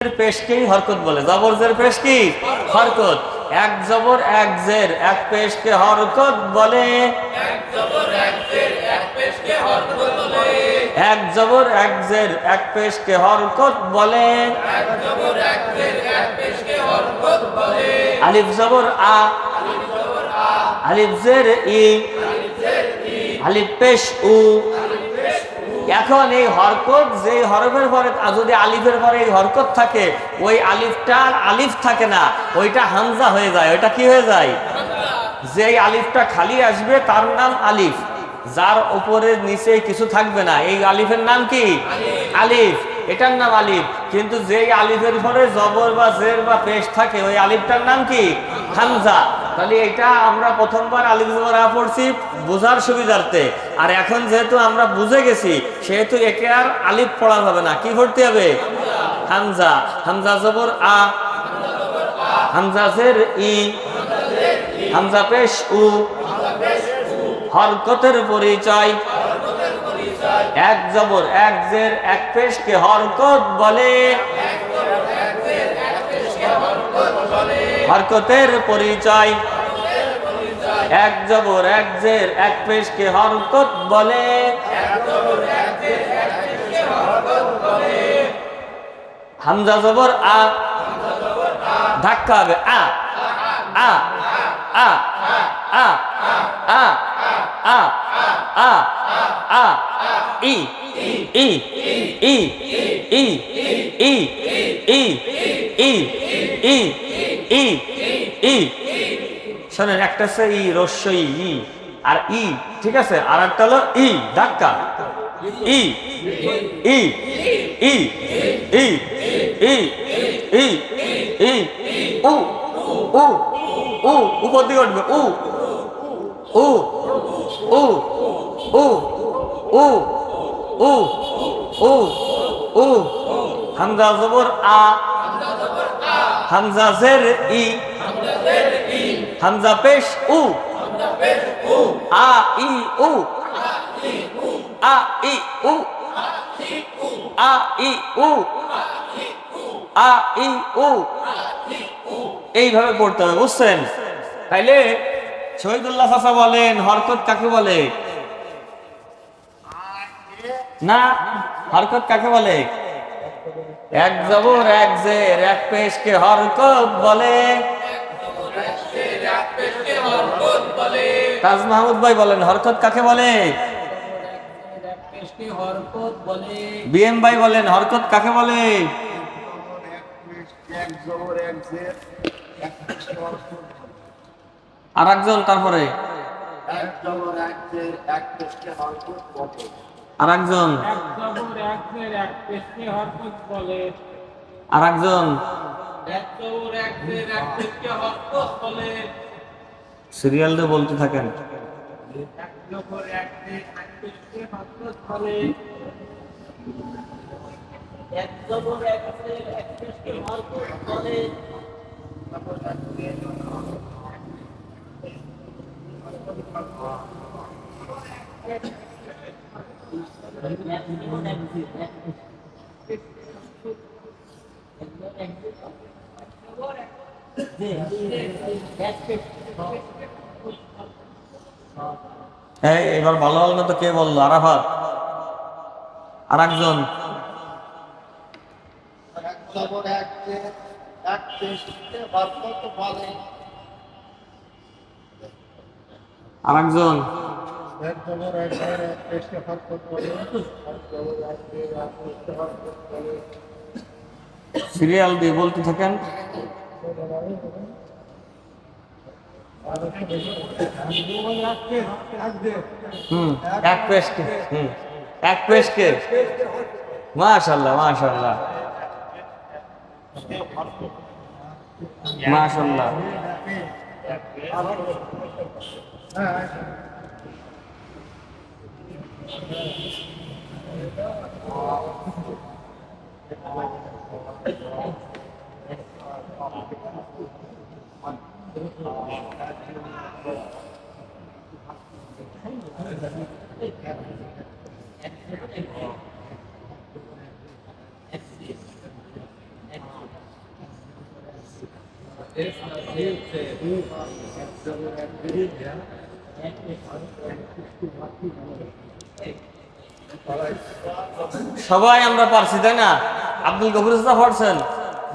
পেশকেই হরকত বলে। জবর জের পেশ কি? হরকত। এক জবর এক জের এক পেশকে হরকত বলে। এক জবর এক জের এক পেশকে হরকত বলে। আলিফ জবর আ, আলিফ জের ই, আলিফ পেশ উ। এখন এই হরকত যে হরফের পরে যদি আলিফের পরে এই হরকত থাকে, ওই আলিফটার আলিফ থাকে না, ওইটা হামজা হয়ে যায়। ওইটা কি হয়ে যায়? যে আলিফটা খালি আসবে তার নাম আলিফ, যার উপরে নিচে কিছু থাকবে না, এই আলিফের নাম কি? আলিফ। এটার নাম আলিফ। কিন্তু যে আলিফের পরে জবর বা জের বা পেশ থাকে, ওই আলিফটার নাম কি? হামজা। তাহলে এটা আমরা প্রথমবার আলিফ জবর আ পড়ছি বোঝার সুবিধার্থে। আর এখন যেহেতু আমরা বুঝে গেছি, সেহেতু একে আর আলিফ পড়া যাবে না, কি পড়তে হবে? হামজা। হামজা জবর আ, হামজা জের ই, হামজা পেশ উ। হরকতের পরিচয়। এক জবর এক জের এক পেশকে হরকত বলে। হরকতের পরিচয়। এক জবর এক জের এক পেশকে হরকত বলে। হামজা জবর আ, ধাক্কা হবে আ, আ, আ, আ, আ, আ, আ, আ, ই, ই, ই, ই, ই, ই, ই, ই, ই, ই। শোনেন, একটা হচ্ছে ই রস্যই ই আর ই, ঠিক আছে? আর একটা হলো ই ধাক্কা। ই, ই, ই, ই, ই, ই, ই, উ, উ, উ, উপর দিকে উঠবে উ, উ, উ, উ, উ, উ, উ, উ। হামজা জবর আ, হামজা জের ই, হামজা পেশ উ, আ ই উ, আ ই উ, আ ই উ, আ ই উ। এইভাবে পড়তে হবে, বুঝছেন? তাইলে শহীদুল্লাহ চাচা বলেন হরকত কাকে বলে? না, হরকত কাকে বলে? এক জবর এক জের এক পেশকে হরকত বলে। তাজ মাহমুদ ভাই বলেন হরকত কাকে বলে? বিএম ভাই বলেন হরকত কাকে বলে? আর একজন, তারপরে আর একজন, আর একজন। সিরিয়াল দিয়ে বলতে থাকেন। এবার ভালো হল না তো? কে বললো? আরাফাত। আর একজন, আর একজন। সিরিয়াল দিয়ে বলতে থাকেন। এক পেশকে, এক পেশকে। মাশাআল্লাহ, মাশাআল্লাহ, মাশাআল্লাহ। সবাই আমরা পারছি, তাই না? আব্দুল গফুর পড়ছেন,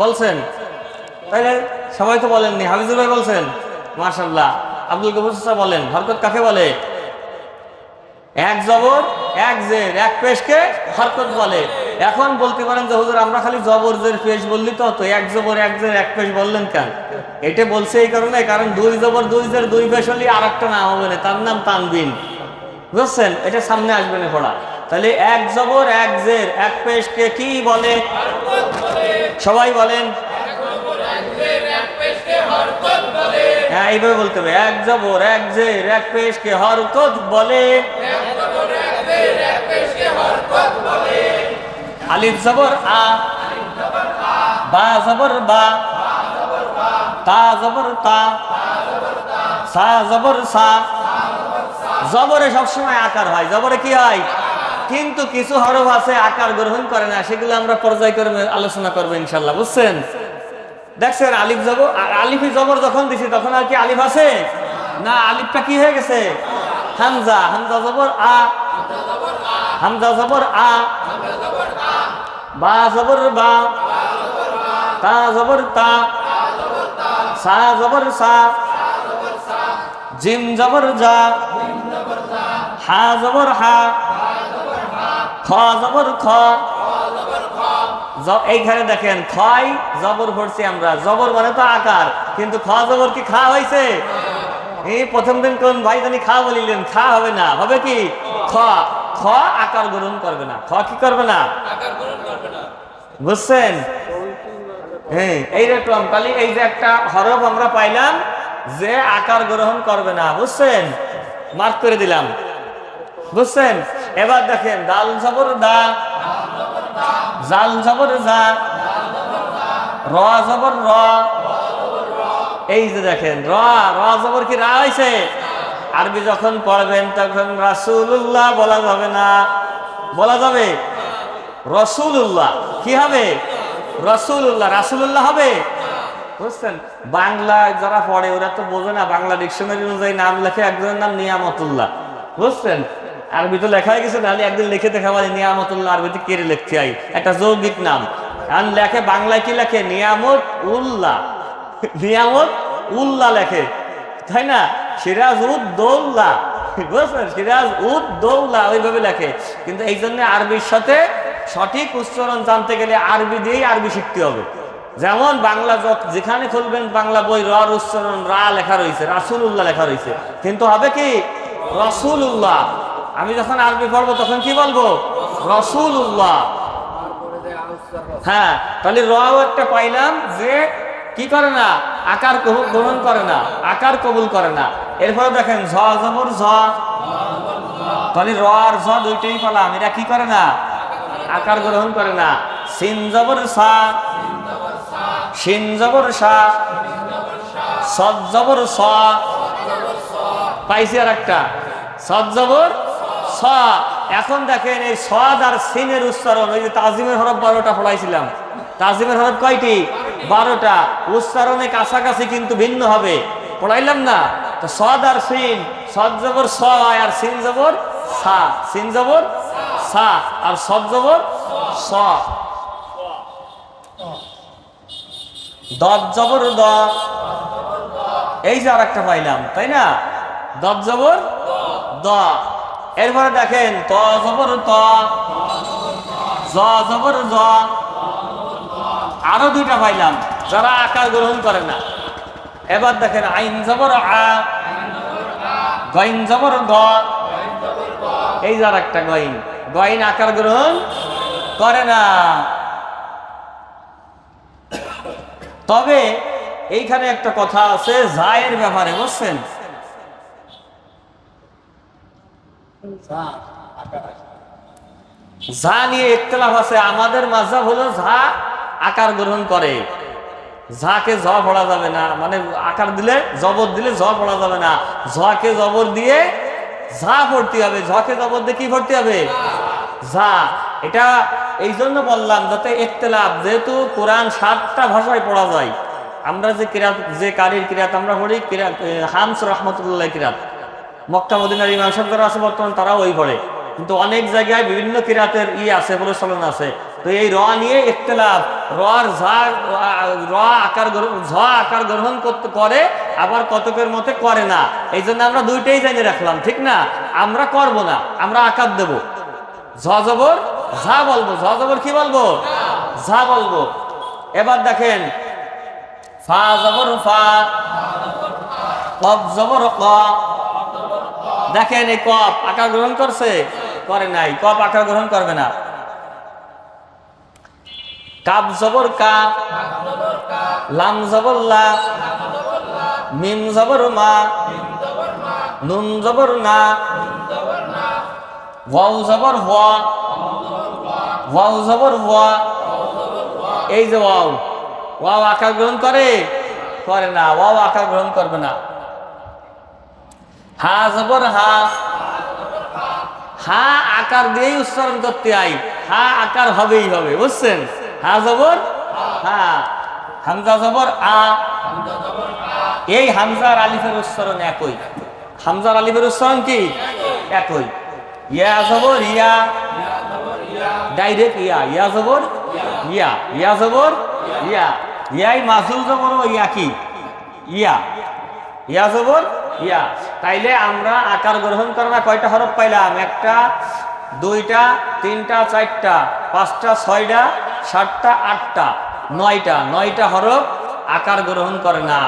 বলছেন, তাইলে সবাই তো বলেননি। হাফিজুল ভাই বলছেন, মাশাআল্লাহ। আব্দুল গফুর বলেন হরকত কাকে বলে? এক জবর এক জের এক পেশকে হরকত বলে। এখন বলতে পারেন যে হুজুর আমরা খালি জবর জের পেশ বললি তো এক জবর এক জের এক পেশ বললেন কেন? এটা বলছে এই কারণে, কারণ দুই জবর দুই জের দুই পেশ হলে আর একটা নাম হবে না, তার নাম তানবিন। বুঝছেন? এটা সামনে আসবে না পড়া। তাহলে এক জবর এক জের এক পেশকে কি বলে? সবাই বলেন। হ্যাঁ, এইভাবে বলতে হবে, এক জবর এক জের এক পেশকে হরকত বলে। আলিফ জবর আ, বা জবর বা, তা জবর তা, সা জবর সা। জবরে সবসময় আকার হয়, জবরে কি হয়? কিন্তু কিছু হরফ আছে আকার গ্রহণ করে না, সেগুলো আমরা পর্যায়ক্রমে আলোচনা করবো ইনশাল্লাহ। বুঝছেন? দেখছেন আলিফ জবর, আলিফি জবর যখন দিছি তখন আর কি আলিফ আছে না? আলিফটা কি হয়ে গেছে? হামজা। হামজা জবর আ, হামজা জবর আ, বা জবর বা, তা জবর তা, সা জবর সা, জিম জবর জা, হা জবর হা, খ জবর খ। এইখানে দেখেন খয় জবর পড়ছি আমরা, জবর মানে তো আকার, কিন্তু খ জবর কি খা হয়েছে? এই প্রথম দিন কোন ভাই জানি খা বলিলেন, খা হবে না, হবে কি খ। খ আকার গ্রহণ করবে না, খ কি করবে না? বুঝছেন? হ্যাঁ, এইরকম। তাহলে এই যে একটা হরফ আমরা পাইলাম যে আকার গ্রহণ করবে না, বুঝছেন? মার্ক করে দিলাম। বুঝছেন? এবার দেখেন দাল জবর দা, জাল জবর জা, র জবর র। এই যে দেখেন র, র জবর কি রা হয়েছে? আরবি যখন পড়বেন তখন রাসূলুল্লাহ বলা যাবে না, বলা যাবে রসুল্লাহ। কি হবে? রসুল্লাহ। রাসূলুল্লাহ হবে। বুঝছেন? বাংলা যারা পড়ে ওরা তো বোঝে না, বাংলা ডিকশনারি অনুযায়ী নাম লেখে, একজনের নাম নিয়ামতুল্লাহ। বুঝছেন? আরবি তো লেখা হয়ে গেছে, নাহলে একদিন লিখে দেখা বলে নিয়ামতুল্লাহ আরবিতে কেড়ে লিখতে হয়, একটা যৌগিক নাম। আর লেখে বাংলায় কি লেখে? নিয়ামত উল্লাহ, নিয়ামত উল্লাহ লেখে, তাই না? সিরাজ উদ দৌলা, বুঝছেন? সিরাজ উদ দৌলা ওইভাবে লেখে। কিন্তু এই জন্য আরবির সাথে সঠিক উচ্চারণ জানতে গেলে আরবি দিয়েই আরবি শিখতে হবে। যেমন বাংলা যেখানে খুলবেন বাংলা বই র উচ্চারণ রা লেখা রয়েছে, রাসূলুল্লাহ লেখা রয়েছে, কিন্তু হবে কি রসুল্লাহ। আমি যখন আরবি পড়বো তখন কি বলবো? রসুল্লাহ। হ্যাঁ, তাহলে রাও একটা পাইলাম যে কি করে না? আকার গ্রহণ করে না, আকার কবুল করে না। এরপরে দেখেন ঝ জবর ঝ, তাহলে র আর ঝ দুইটাই পেলাম, এরা কি করে না? আকার গ্রহণ করে না। সিন জবর সা, শিন জবর সা, সদ জবর স। পাইছি আর একটা সদ জবর স। এখন দেখেন এই সদ আর সিনের উচ্চারণ, ওই যে তাজিমের হরফ 12টা পড়াইছিলাম, তাজিমের হরফ কয়টি? 12টা। উচ্চারণে কাছাকাছি কিন্তু ভিন্ন হবে, পড়াইলাম না? তো সদ আর সিন, সদ জবর স আর সিন জবর সা, সিন জবর সা আর সদ জবর স। দদ জবর দ, এই যে আর একটা পাইলাম, তাই না? দদ জবর দ। এরপরে দেখেন ত জবর ত, জ জবর জ। আরো দুইটা পাইলাম যারা আকার গ্রহণ করে না। এবার দেখেন আইন জবর আ, গইন জবর গ। এই যার একটা গইন, গইন আকার গ্রহণ করে না। তবে এইখানে একটা কথা আছে জায়ের ব্যাপারে, বুঝছেন? যা নিয়ে ইখতিলাফ আছে। আমাদের মাযহাব হলো যা আকার গ্রহণ করে, ঝাকে ঝ পড়া যাবে না, মানে আকার দিলে জবর দিলে ঝ পড়া যাবে না, ঝকে জবর দিয়ে ঝা পড়তে হবে, ঝকে জবর দিয়ে কি পড়তে হবে? ঝা। এটা এই জন্য বললাম যাতে ইখতিলাফ, যেহেতু কোরআন 7টা ভাষায় পড়া যায়, আমরা যে কিরাত, যে কারির কিরাত আমরা পড়ি, কিরাত হামস রহমতুল্লাহ কিরাত, মক্কা মদিনার ইমাম সাহেব যারা আছে বর্তমান তারাও ওই পড়ে, কিন্তু অনেক জায়গায় বিভিন্ন কিরাতের আছে, প্রচলন আছে। তো এই র নিয়ে ইখতিলাফ, রর র আকার ঝ আকার গ্রহণ করতে করে, আবার কতকের মতে করে না। এই জন্য আমরা দুইটাই জানি রাখলাম, ঠিক না? আমরা করব না, আমরা আকার দেব, ঝ জবর ঝা বলবো, ঝ জবর কি বলবো? ঝা বলবো। এবার দেখেন, ফা জবর ফা, কফ জবর ক। দেখেন এই কফ আকার গ্রহণ করছে? করে নাই, কফ আকার গ্রহণ করবে না। কাব জবর কা, লাম জবর লা, মিম জবর মা, নুন জবর না, ওয়াও জবর ওয়া, ওয়াও জবর ওয়া। এই যে ওয়াও, ওয়াও আকার গ্রহণ করে? করে না, ওয়াও আকার গ্রহণ করবে না। হা জবর হা, হা আকার দিয়েই উচ্চারণ করতে আই, হা আকার হবেই হবে, বুঝছেন? হা জবর হা, হামজা জবর আ। এই হামজার আলিফের উচ্চারণ একই, হামজার আলিফের উচ্চারণ কি একই। ইয়া জবর ইয়া, ডাইরেক্ট ইয়া, ইয়া জবর ইয়া, ইয়া জবর ইয়া, ইয়াই মাসুল জবর ইয়া কি ইয়া, ইয়া জবর ইয়া। তাইলে আমরা আকার গ্রহণ করা কয়টা হরফ পাইলাম? একটা, দুইটা, তিনটা, চারটা, পাঁচটা, ছয়টা, সাতটা, আটটা, নয়টা। নয়টা হরফ আকার গ্রহণ করে না।